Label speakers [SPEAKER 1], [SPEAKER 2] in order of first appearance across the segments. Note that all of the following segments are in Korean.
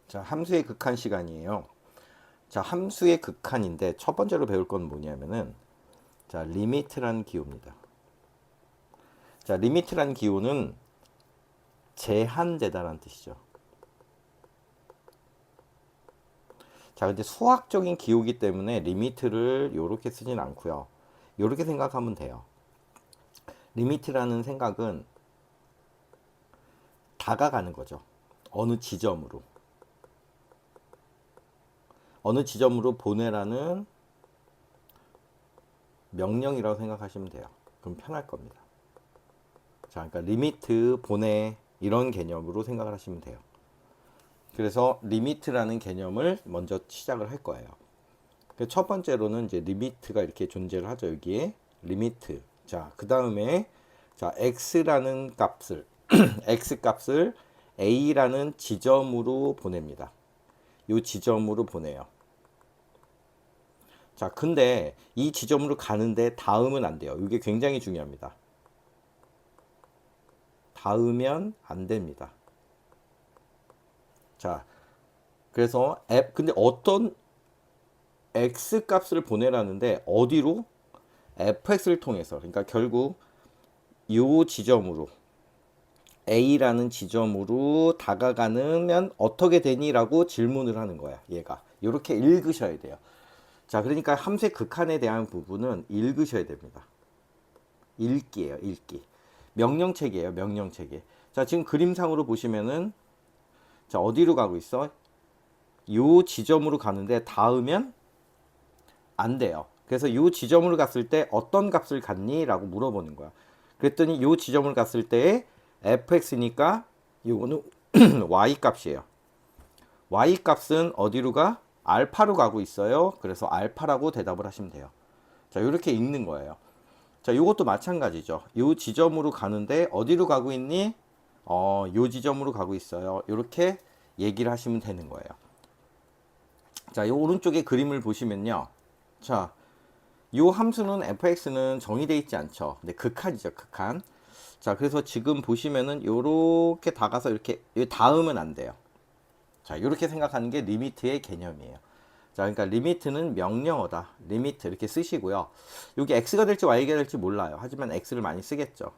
[SPEAKER 1] 자, 함수의 극한 시간이에요. 자, 함수의 극한인데 첫 번째로 배울 건 뭐냐면은 자, 리미트라는 기호입니다. 자, 리미트라는 기호는 제한되다라는 뜻이죠. 자, 근데 수학적인 기호이기 때문에 리미트를 이렇게 쓰진 않고요. 이렇게 생각하면 돼요. 리미트라는 생각은 다가가는 거죠. 어느 지점으로. 어느 지점으로 보내라는 명령이라고 생각하시면 돼요. 그럼 편할 겁니다. 자, 그러니까 리미트, 보내 이런 개념으로 생각을 하시면 돼요. 그래서 리미트라는 개념을 먼저 시작을 할 거예요. 첫 번째로는 이제 리미트가 이렇게 존재를 하죠. 여기에 리미트. 자, 그 다음에 자, x라는 값을 x 값을 a라는 지점으로 보냅니다. 이 지점으로 보내요. 자, 근데 이 지점으로 가는데 닿으면 안 돼요. 이게 굉장히 중요합니다. 닿으면 안 됩니다. 자, 그래서 근데 어떤 x 값을 보내라는데 어디로? fx를 통해서. 그러니까 결국 이 지점으로 a라는 지점으로 다가가면 어떻게 되니라고 질문을 하는 거야. 얘가 이렇게 읽으셔야 돼요. 자, 그러니까 함수의 극한에 대한 부분은 읽으셔야 됩니다. 읽기예요, 읽기. 명령체계예요, 명령체계. 자, 지금 그림상으로 보시면은 자, 어디로 가고 있어? 요 지점으로 가는데 닿으면 안 돼요. 그래서 요 지점으로 갔을 때 어떤 값을 갖니? 라고 물어보는 거야. 그랬더니 요 지점을 갔을 때 fx니까 요거는 y 값이에요. y 값은 어디로 가? 알파로 가고 있어요. 그래서 알파라고 대답을 하시면 돼요. 자, 이렇게 읽는 거예요. 자, 요것도 마찬가지죠. 요 지점으로 가는데 어디로 가고 있니? 요 지점으로 가고 있어요. 이렇게 얘기를 하시면 되는 거예요. 자, 이 오른쪽에 그림을 보시면요. 자, 이 함수는 fx는 정의되어 있지 않죠. 근데 극한이죠, 극한. 자, 그래서 지금 보시면은 요렇게 다가서 이렇게 닿으면 안 돼요. 자, 이렇게 생각하는 게 리미트의 개념이에요. 자, 그러니까 리미트는 명령어다. 리미트 이렇게 쓰시고요. 여기 x가 될지 y가 될지 몰라요. 하지만 x를 많이 쓰겠죠.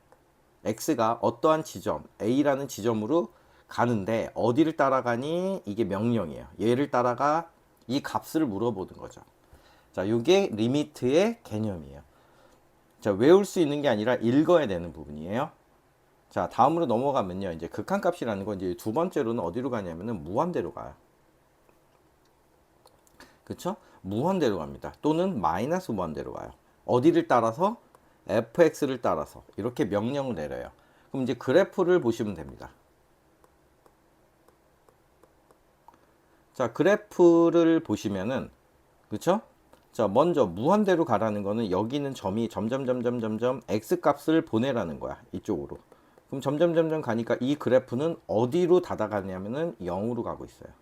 [SPEAKER 1] x가 어떠한 지점, a라는 지점으로 가는데 어디를 따라가니? 이게 명령이에요. 얘를 따라가 이 값을 물어보는 거죠. 자, 이게 리미트의 개념이에요. 자, 외울 수 있는 게 아니라 읽어야 되는 부분이에요. 자, 다음으로 넘어가면요. 이제 극한값이라는 건 이제 두 번째로는 어디로 가냐면은 무한대로 가요. 그쵸? 무한대로 갑니다. 또는 마이너스 무한대로 가요. 어디를 따라서? fx를 따라서 이렇게 명령을 내려요. 그럼 이제 그래프를 보시면 됩니다. 자, 그래프를 보시면은 그쵸? 자, 먼저 무한대로 가라는 거는 여기 있는 점이 점점 x 값을 보내라는 거야. 이쪽으로. 그럼 점점 가니까 이 그래프는 어디로 다가가냐면은 0으로 가고 있어요.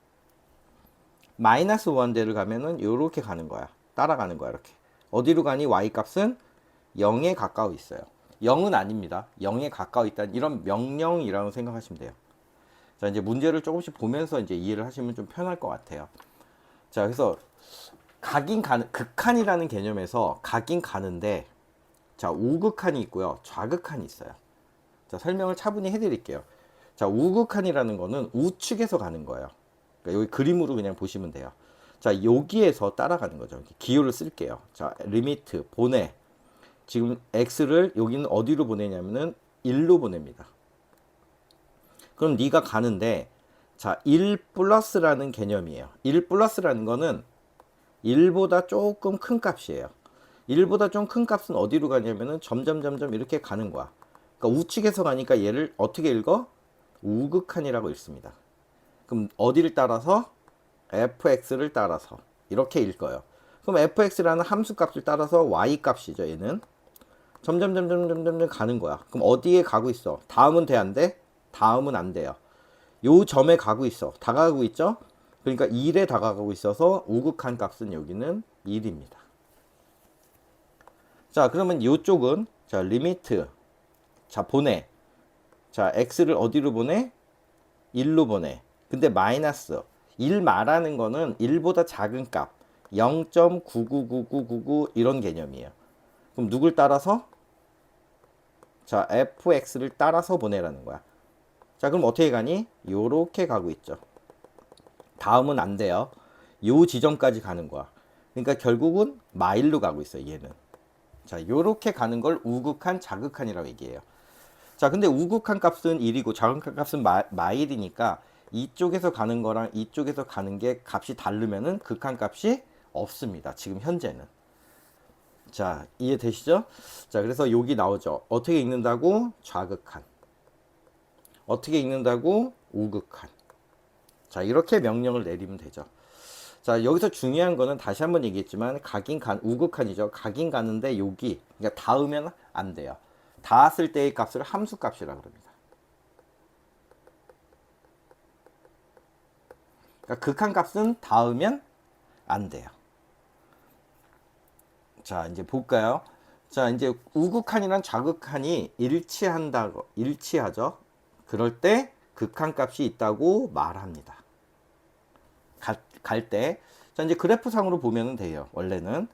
[SPEAKER 1] 마이너스 무한대를 가면은 이렇게 가는 거야. 따라가는 거야, 이렇게. 어디로 가니? y 값은 0에 가까워 있어요. 0은 아닙니다. 0에 가까워 있다는 이런 명령이라고 생각하시면 돼요. 자, 이제 문제를 조금씩 보면서 이제 이해를 하시면 좀 편할 것 같아요. 자, 그래서 가긴 가는, 극한이라는 개념에서 가긴 가는데, 자, 우극한이 있고요. 좌극한이 있어요. 자, 설명을 차분히 해드릴게요. 자, 우극한이라는 거는 우측에서 가는 거예요. 그러니까 여기 그림으로 그냥 보시면 돼요. 자, 여기에서 따라가는 거죠. 기호를 쓸게요. 자, 리미트, 보내. 지금 x를 여기는 어디로 보내냐면은 1로 보냅니다. 그럼 네가 가는데, 자, 1 플러스라는 개념이에요. 1 플러스라는 거는 1보다 조금 큰 값이에요. 1보다 좀 큰 값은 어디로 가냐면은 점점 이렇게 가는 거야. 그러니까 우측에서 가니까 얘를 어떻게 읽어? 우극한이라고 읽습니다. 그럼 어디를 따라서? fx를 따라서 이렇게 읽어요. 그럼 fx라는 함수 값을 따라서 y 값이죠. 얘는 점점 가는 거야. 그럼 어디에 가고 있어? 다음은 돼, 안 돼? 다음은 안 돼요. 요 점에 가고 있어. 다가가고 있죠? 그러니까 1에 다가가고 있어서 우극한 값은 여기는 1입니다. 자, 그러면 이쪽은 자, 리미트. 자, 보내. 자, x를 어디로 보내? 1로 보내. 근데 마이너스 1 말하는 거는 1보다 작은 값 0.999999 이런 개념이에요. 그럼 누굴 따라서? 자, fx를 따라서 보내라는 거야. 자, 그럼 어떻게 가니? 요렇게 가고 있죠. 다음은 안 돼요. 요 지점까지 가는 거야. 그러니까 결국은 마일로 가고 있어요, 얘는. 자, 요렇게 가는 걸 우극한, 자극한이라고 얘기해요. 자, 근데 우극한 값은 1이고 자극한 값은 마일이니까 이쪽에서 가는 거랑 이쪽에서 가는 게 값이 다르면은 극한 값이 없습니다. 지금 현재는. 자, 이해되시죠? 자, 그래서 여기 나오죠. 어떻게 읽는다고? 좌극한. 어떻게 읽는다고? 우극한. 자, 이렇게 명령을 내리면 되죠. 자, 여기서 중요한 거는 다시 한번 얘기했지만 각인 간 우극한이죠. 각인 가는데 여기 그러니까 닿으면 안 돼요. 닿았을 때의 값을 함수 값이라고 합니다. 그러니까 극한 값은 닿으면 안 돼요. 자, 이제 볼까요? 자, 이제 우극한이랑 좌극한이 일치하죠. 그럴 때 극한 값이 있다고 말합니다. 갈 때. 자, 이제 그래프상으로 보면 돼요. 원래는.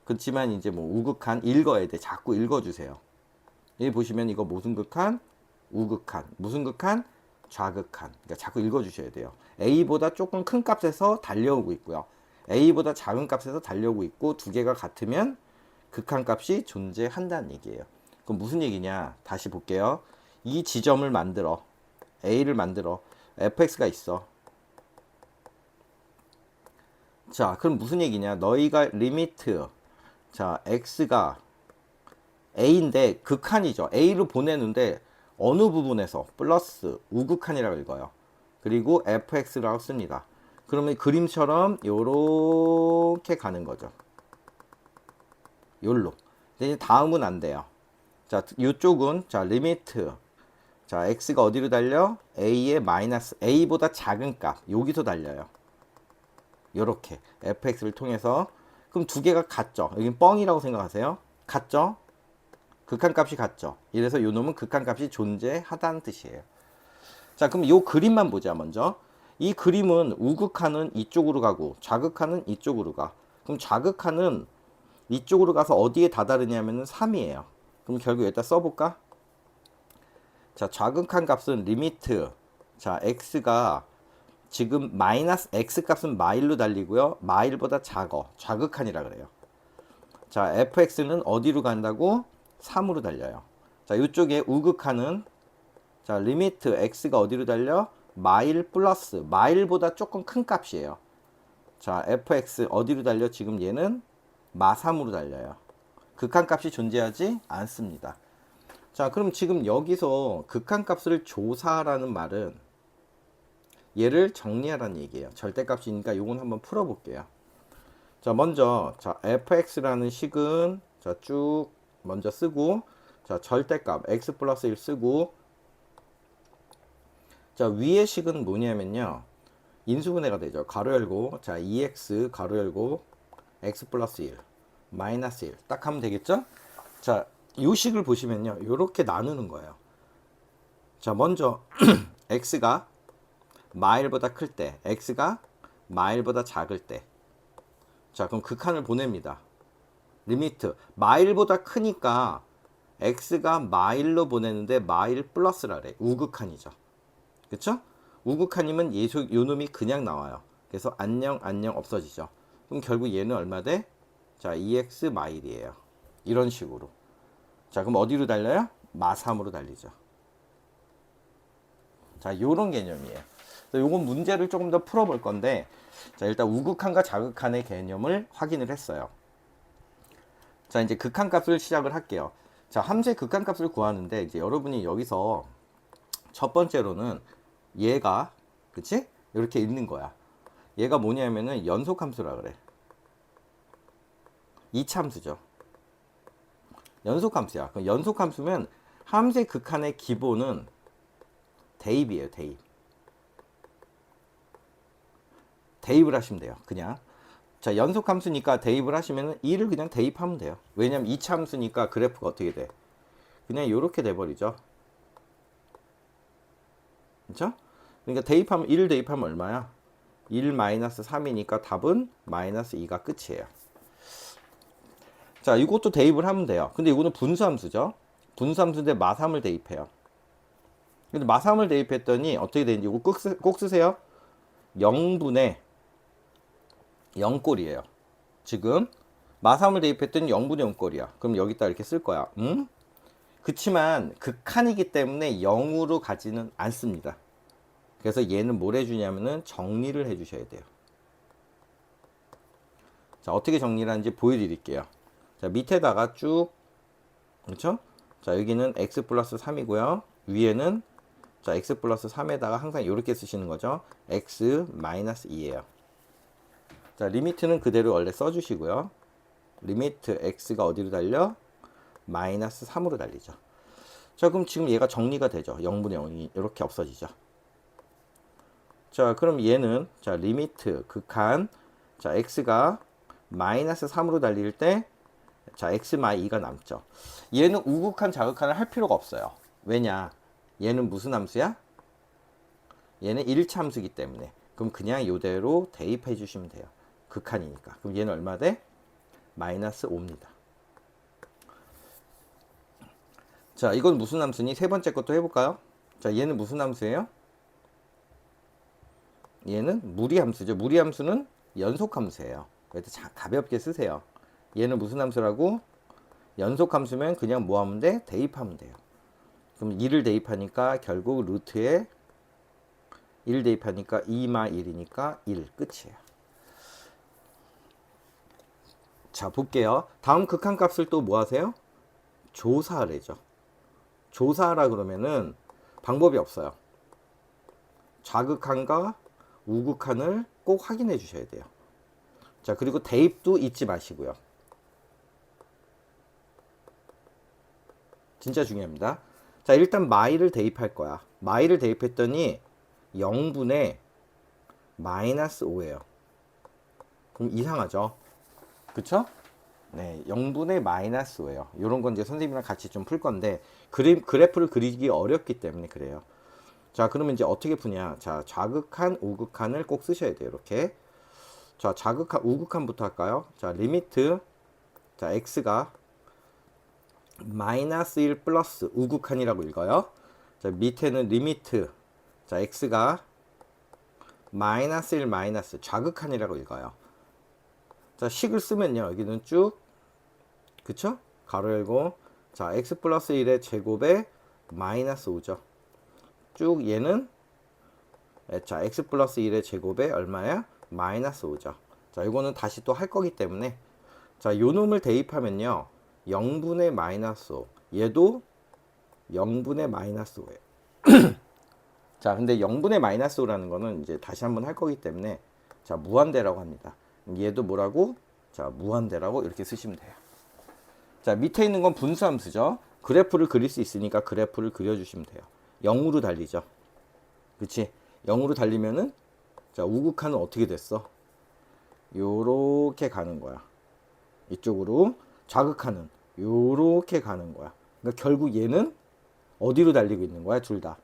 [SPEAKER 1] 그렇지만 이제 뭐 우극한 읽어야 돼. 자꾸 읽어주세요. 여기 보시면 이거 무슨 극한? 우극한. 무슨 극한? 좌극한. 그러니까 자꾸 읽어주셔야 돼요. A보다 조금 큰 값에서 달려오고 있고요. A보다 작은 값에서 달려오고 있고 두 개가 같으면 극한 값이 존재한다는 얘기예요. 그럼 무슨 얘기냐? 다시 볼게요. 이 지점을 만들어. A를 만들어. fx가 있어. 자, 그럼 무슨 얘기냐? 너희가 리미트. 자, x가 a인데 극한이죠. a로 보내는데 어느 부분에서 플러스 우극한이라고 읽어요. 그리고 fx라고 씁니다. 그러면 그림처럼 요렇게 가는 거죠. 요로. 근데 다음은 안 돼요. 자, 요쪽은 자, 리미트. 자, x가 어디로 달려? a의 마이너스 a보다 작은 값. 여기서 달려요. 요렇게 fx를 통해서. 그럼 두 개가 같죠. 여긴 뻥이라고 생각하세요. 같죠? 극한 값이 같죠. 이래서 요 놈은 극한 값이 존재하다는 뜻이에요. 자, 그럼 요 그림만 보자. 먼저 이 그림은 우극한은 이쪽으로 가고 좌극한은 이쪽으로 가. 그럼 좌극한은 이쪽으로 가서 어디에 다다르냐면은 3이에요. 그럼 결국 여기다 써볼까? 자, 좌극한 값은 리미트. 자, x가 지금 마이너스 x 값은 마일로 달리고요. 마일보다 작어. 좌극한이라 그래요. 자, fx는 어디로 간다고? 3으로 달려요. 자, 이쪽에 우극한은 자, 리미트 x가 어디로 달려? 마일 플러스 마일보다 조금 큰 값이에요. 자, fx 어디로 달려? 지금 얘는 마3으로 달려요. 극한 값이 존재하지 않습니다. 자, 그럼 지금 여기서 극한 값을 조사하라는 말은 얘를 정리하라는 얘기예요. 절대값이니까 요건 한번 풀어볼게요. 자, 먼저 자, fx라는 식은 자, 쭉 먼저 쓰고 자, 절대값 x 플러스 1 쓰고 자, 위의 식은 뭐냐면요. 인수분해가 되죠. 가로 열고 자, 2x 가로 열고 x 플러스 1 마이너스 1 딱 하면 되겠죠? 자, 이 식을 보시면요. 요렇게 나누는 거예요. 자, 먼저 x가 마일보다 클 때, x가 마일보다 작을 때. 자, 그럼 극한을 보냅니다. 리미트 마일보다 크니까 x가 마일로 보내는데 마일 플러스라래. 우극한이죠. 그쵸? 우극한이면 요 놈이 그냥 나와요. 그래서 안녕 안녕 없어지죠. 그럼 결국 얘는 얼마 돼? 자, 2x 마일이에요. 이런 식으로. 자, 그럼 어디로 달려요? 마3으로 달리죠. 자, 요런 개념이에요. 요건 문제를 조금 더 풀어볼 건데, 자, 일단 우극한과 자극한의 개념을 확인을 했어요. 자, 이제 극한값을 시작을 할게요. 자, 함수의 극한값을 구하는데, 이제 여러분이 여기서 첫 번째로는 얘가, 그치? 이렇게 있는 거야. 얘가 뭐냐면은 연속함수라 그래. 이차함수죠. 연속함수야. 그럼 연속함수면 함수의 극한의 기본은 대입이에요, 대입. 대입을 하시면 돼요. 그냥. 자, 연속함수니까 대입을 하시면 2를 그냥 대입하면 돼요. 왜냐면 2차 함수니까 그래프가 어떻게 돼? 그냥 이렇게 돼버리죠. 그쵸? 그러니까 대입하면 1을 대입하면 얼마야? 1 마이너스 3이니까 답은 마이너스 2가 끝이에요. 자, 이것도 대입을 하면 돼요. 근데 이거는 분수함수죠. 분수함수인데 마삼을 대입해요. 근데 마삼을 대입했더니 어떻게 되는지 이거 꼭 쓰세요. 0분의 0꼴이에요. 지금 마삼을 대입했더니 0분의 0꼴이야. 그럼 여기다 이렇게 쓸 거야. 그치만 극한이기 때문에 0으로 가지는 않습니다. 그래서 얘는 뭘 해주냐면은 정리를 해주셔야 돼요. 자, 어떻게 정리를 하는지 보여드릴게요. 자, 밑에다가 쭉, 그렇죠? 자, 여기는 x 플러스 3이고요. 위에는 자, x 플러스 3에다가 항상 이렇게 쓰시는 거죠. x 마이너스 2예요. 자, 리미트는 그대로 원래 써주시고요. 리미트 x가 어디로 달려? 마이너스 3으로 달리죠. 자, 그럼 지금 얘가 정리가 되죠. 0분의 0이 이렇게 없어지죠. 자, 그럼 얘는 자, 리미트 극한 자, x가 마이너스 3으로 달릴 때 자, x 마이 2가 남죠. 얘는 우극한 자극한을 할 필요가 없어요. 왜냐? 얘는 무슨 함수야? 얘는 1차 함수이기 때문에. 그럼 그냥 이대로 대입해 주시면 돼요. 극한이니까. 그럼 얘는 얼마 돼? 마이너스 5입니다. 자, 이건 무슨 함수니? 세 번째 것도 해볼까요? 자, 얘는 무슨 함수예요? 얘는 무리함수죠. 무리함수는 연속함수예요. 그래서 가볍게 쓰세요. 얘는 무슨 함수라고? 연속함수면 그냥 뭐 하면 돼? 대입하면 돼요. 그럼 2를 대입하니까 결국 루트에 1 대입하니까 2마 1이니까 1 끝이에요. 자, 볼게요. 다음 극한값을 또 뭐 하세요? 조사하래죠. 조사하라 그러면은 방법이 없어요. 좌극한과 우극한을 꼭 확인해 주셔야 돼요. 자, 그리고 대입도 잊지 마시고요. 진짜 중요합니다. 자, 일단 마이를 대입할 거야. 마이를 대입했더니 0분의 마이너스 5예요. 그럼 이상하죠? 그쵸? 네, 0분의 마이너스 5예요. 이런 건 이제 선생님이랑 같이 좀 풀 건데 그래프를 그리기 어렵기 때문에 그래요. 자, 그러면 이제 어떻게 푸냐? 자, 좌극한, 우극한을 꼭 쓰셔야 돼요. 이렇게. 자, 좌극한, 우극한부터 할까요? 자, 리미트 자, x가 마이너스 1 플러스 우극한이라고 읽어요. 자, 밑에는 리미트 자, x가 마이너스 1 마이너스 좌극한이라고 읽어요. 자, 식을 쓰면요. 여기는 쭉 그쵸? 가로 열고 자, x 플러스 1의 제곱에 마이너스 5죠. 쭉 얘는 자, x 플러스 1의 제곱에 얼마야? 마이너스 5죠. 자, 이거는 다시 또 할 거기 때문에 자, 요 놈을 대입하면요. 0분의 마이너스 5 얘도 0분의 마이너스 5예요. 자, 근데 0분의 마이너스 5라는 거는 이제 다시 한번 할 거기 때문에 자, 무한대라고 합니다. 얘도 뭐라고? 자, 무한대라고 이렇게 쓰시면 돼요. 자, 밑에 있는 건 분수함수죠. 그래프를 그릴 수 있으니까 그래프를 그려주시면 돼요. 0으로 달리죠. 그치? 0으로 달리면은 자, 우극한은 어떻게 됐어? 요렇게 가는 거야. 이쪽으로. 좌극한은 요렇게 가는 거야. 그러니까 결국 얘는 어디로 달리고 있는 거야? 둘 다.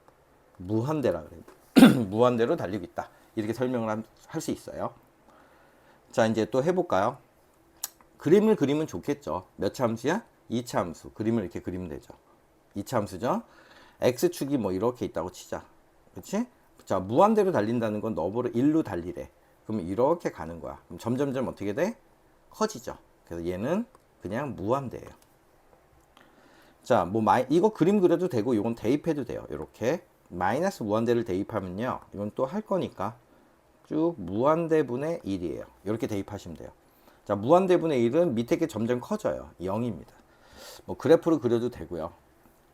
[SPEAKER 1] 무한대라 그래. 무한대로 달리고 있다. 이렇게 설명을 할 수 있어요. 자, 이제 또 해볼까요? 그림을 그리면 좋겠죠. 몇 차 함수야? 2차 함수. 그림을 이렇게 그리면 되죠. 2차 함수죠. x축이 뭐 이렇게 있다고 치자. 그치? 자, 무한대로 달린다는 건 너버를 1로 달리래. 그러면 이렇게 가는 거야. 그럼 점점점 어떻게 돼? 커지죠. 그래서 얘는 그냥 무한대예요. 자, 뭐 이거 그림 그려도 되고 이건 대입해도 돼요. 이렇게 마이너스 무한대를 대입하면요. 이건 또 할 거니까 쭉 무한대분의 1이에요. 이렇게 대입하시면 돼요. 자, 무한대분의 1은 밑에 게 점점 커져요. 0입니다. 뭐 그래프로 그려도 되고요.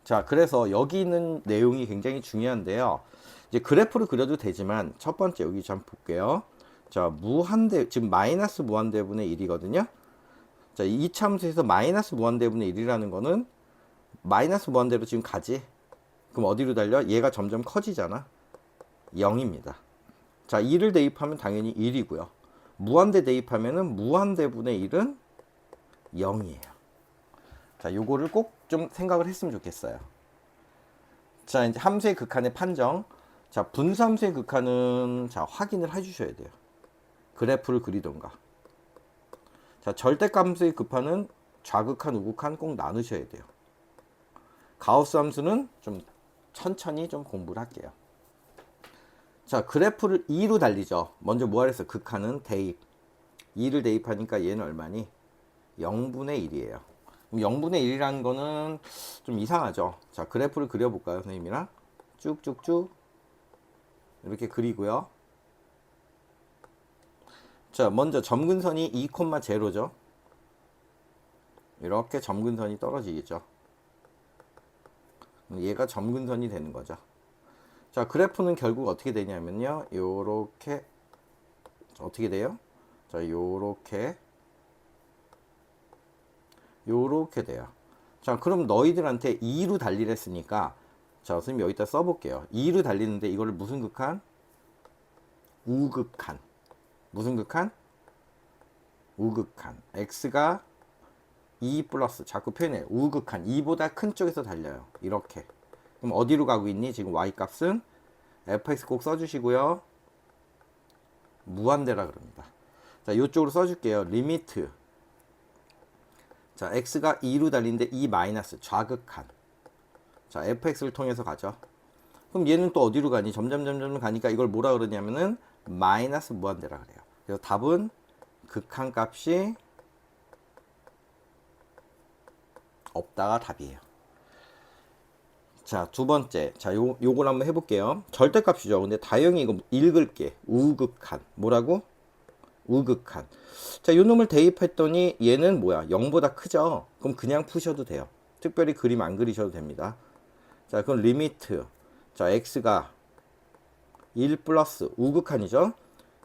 [SPEAKER 1] 자, 그래서 여기 있는 내용이 굉장히 중요한데요. 이제 그래프로 그려도 되지만 첫 번째 여기 좀 볼게요. 자, 무한대 지금 마이너스 무한대분의 1이거든요. 자, 이 참수에서 마이너스 무한대분의 1이라는 거는 마이너스 무한대로 지금 가지. 그럼 어디로 달려? 얘가 점점 커지잖아. 0입니다. 자, 2를 대입하면 당연히 1이고요. 무한대 대입하면은 무한대분의 1은 0이에요. 자, 요거를 꼭 좀 생각을 했으면 좋겠어요. 자, 이제 함수의 극한의 판정. 자, 분수함수의 극한은 자, 확인을 해 주셔야 돼요. 그래프를 그리던가. 자, 절대값함수의 극한은 좌극한, 우극한 꼭 나누셔야 돼요. 가우스 함수는 좀 천천히 좀 공부를 할게요. 자, 그래프를 2로 달리죠. 먼저 뭐 하랬어? 극한은 대입. 2를 대입하니까 얘는 얼마니? 0분의 1이에요. 0분의 1이라는 거는 좀 이상하죠. 자, 그래프를 그려볼까요, 선생님이랑? 쭉쭉쭉 이렇게 그리고요. 자, 먼저 점근선이 2,0죠. 이렇게 점근선이 떨어지겠죠. 얘가 점근선이 되는 거죠. 자, 그래프는 결국 어떻게 되냐면요. 요렇게 어떻게 돼요? 자, 요렇게 돼요. 자, 그럼 너희들한테 2로 달리랬으니까 자, 선생님 여기다 써볼게요. 2로 달리는데 이거를 무슨 극한? 우극한. 무슨 극한? 우극한. x가 2 플러스 자꾸 표현해. 우극한. 2보다 큰 쪽에서 달려요. 이렇게. 그럼 어디로 가고 있니? 지금 y 값은 fx 꼭 써주시고요. 무한대라 그럽니다. 자, 이쪽으로 써줄게요. 리미트. 자, x가 2로 달리는데 2 마이너스 좌극한. 자, fx를 통해서 가죠. 그럼 얘는 또 어디로 가니? 점점 가니까 이걸 뭐라 그러냐면은 마이너스 무한대라 그래요. 그래서 답은 극한 값이 없다가 답이에요. 자, 두 번째. 자, 요걸 한번 해볼게요. 절대값이죠. 근데 다영이 이거 읽을게. 우극한. 뭐라고? 우극한. 자, 요 놈을 대입했더니 얘는 뭐야? 0보다 크죠? 그럼 그냥 푸셔도 돼요. 특별히 그림 안 그리셔도 됩니다. 자, 그럼 리미트. 자, x가 1 플러스 우극한이죠?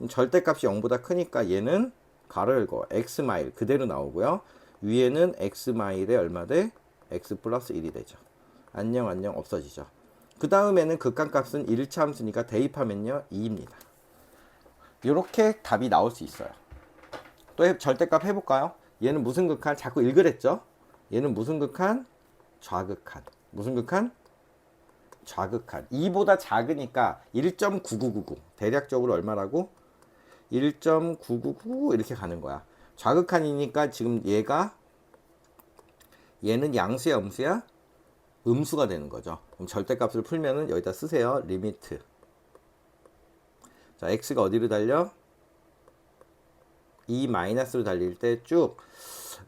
[SPEAKER 1] 절대값이 0보다 크니까 얘는 가로 열고 x 마일 그대로 나오고요. 위에는 x 마일에 얼마 돼? x 플러스 1이 되죠. 안녕 없어지죠. 그 다음에는 극한값은 1차 함수니까 대입하면요 2입니다. 이렇게 답이 나올 수 있어요. 또 절대값 해볼까요? 얘는 무슨 극한? 자꾸 읽으랬죠? 얘는 무슨 극한? 좌극한. 무슨 극한? 좌극한. 2보다 작으니까 1.9999 대략적으로 얼마라고? 1.999 이렇게 가는 거야. 좌극한이니까 지금 얘는 양수야 음수야? 음수가 되는 거죠. 그럼 절대값을 풀면은 여기다 쓰세요. 리미트. 자, x가 어디로 달려? 2 마이너스로 달릴 때 쭉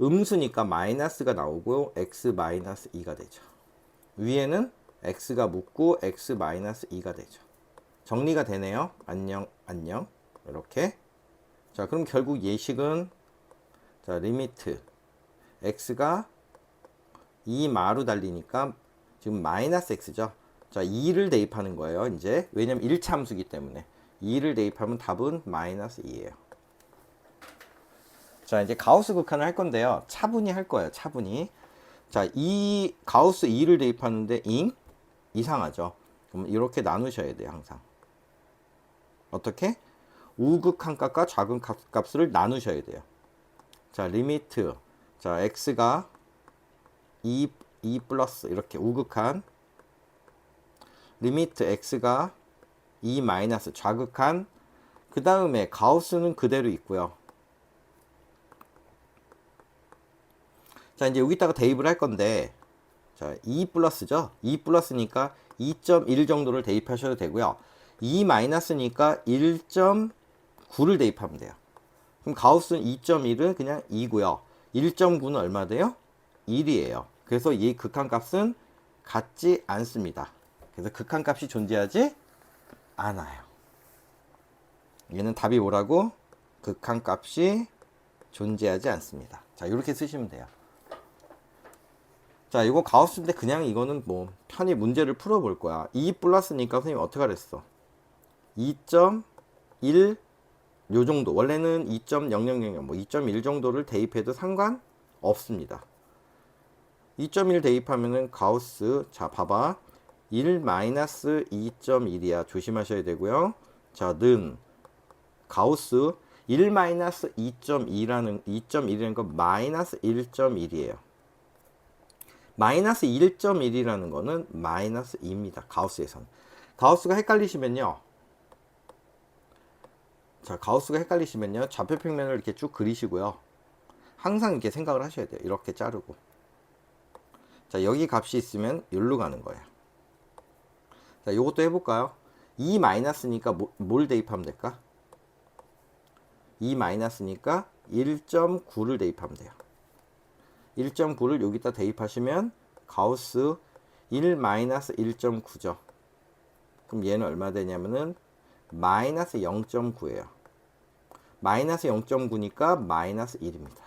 [SPEAKER 1] 음수니까 마이너스가 나오고 x 마이너스 2가 되죠. 위에는 x가 묻고 x 마이너스 2가 되죠. 정리가 되네요. 안녕. 이렇게. 자, 그럼 결국 예식은 자, 리미트 x가 2마로 달리니까 지금 마이너스 x죠. 자, 2를 대입하는 거예요. 이제 왜냐면 1차 함수기 때문에 2를 대입하면 답은 마이너스 2예요. 자, 이제 가우스 극한을 할 건데요. 차분히 할 거예요. 차분히. 자, 이 가우스 2를 대입하는데 이상하죠. 그럼 이렇게 나누셔야 돼요. 항상. 어떻게? 우극한 값과 좌극한 값을 나누셔야 돼요. 자, 리미트. 자, x가 2 플러스 이렇게 우극한 리미트 x가 2 마이너스 좌극한 그 다음에 가우스는 그대로 있고요. 자, 이제 여기다가 대입을 할 건데 자, 2 플러스죠. 2 플러스니까 2.1 정도를 대입하셔도 되고요. 2 마이너스니까 1.9를 대입하면 돼요. 그럼 가우스는 2.1은 그냥 2고요. 1.9는 얼마 돼요? 1이에요. 그래서 이 극한값은 같지 않습니다. 그래서 극한값이 존재하지 않아요. 얘는 답이 뭐라고? 극한값이 존재하지 않습니다. 자, 이렇게 쓰시면 돼요. 자, 이거 가우스인데 그냥 이거는 뭐 편히 문제를 풀어볼 거야. 2 플러스니까 선생님 어떻게 하랬어? 2.1 요 정도. 원래는 2.0000 뭐 2.1 정도를 대입해도 상관없습니다. 2.1 대입하면은 가우스 자 봐봐 1 마이너스 2.1이야. 조심하셔야 되고요. 자, 는 가우스 1 마이너스 2.1이라는 건 마이너스 1.1이에요. 마이너스 1.1이라는 거는 마이너스 2입니다. 가우스에서는. 가우스가 헷갈리시면요. 자, 가우스가 헷갈리시면요. 좌표평면을 이렇게 쭉 그리시고요. 항상 이렇게 생각을 하셔야 돼요. 이렇게 자르고. 자, 여기 값이 있으면 여기로 가는 거예요. 자, 요것도 해볼까요? 2 마이너스니까 뭘 대입하면 될까? 2 마이너스니까 1.9를 대입하면 돼요. 1.9를 여기다 대입하시면 가우스 1 마이너스 1.9죠. 그럼 얘는 얼마 되냐면은 마이너스 0.9예요. 마이너스 0.9니까 마이너스 1입니다.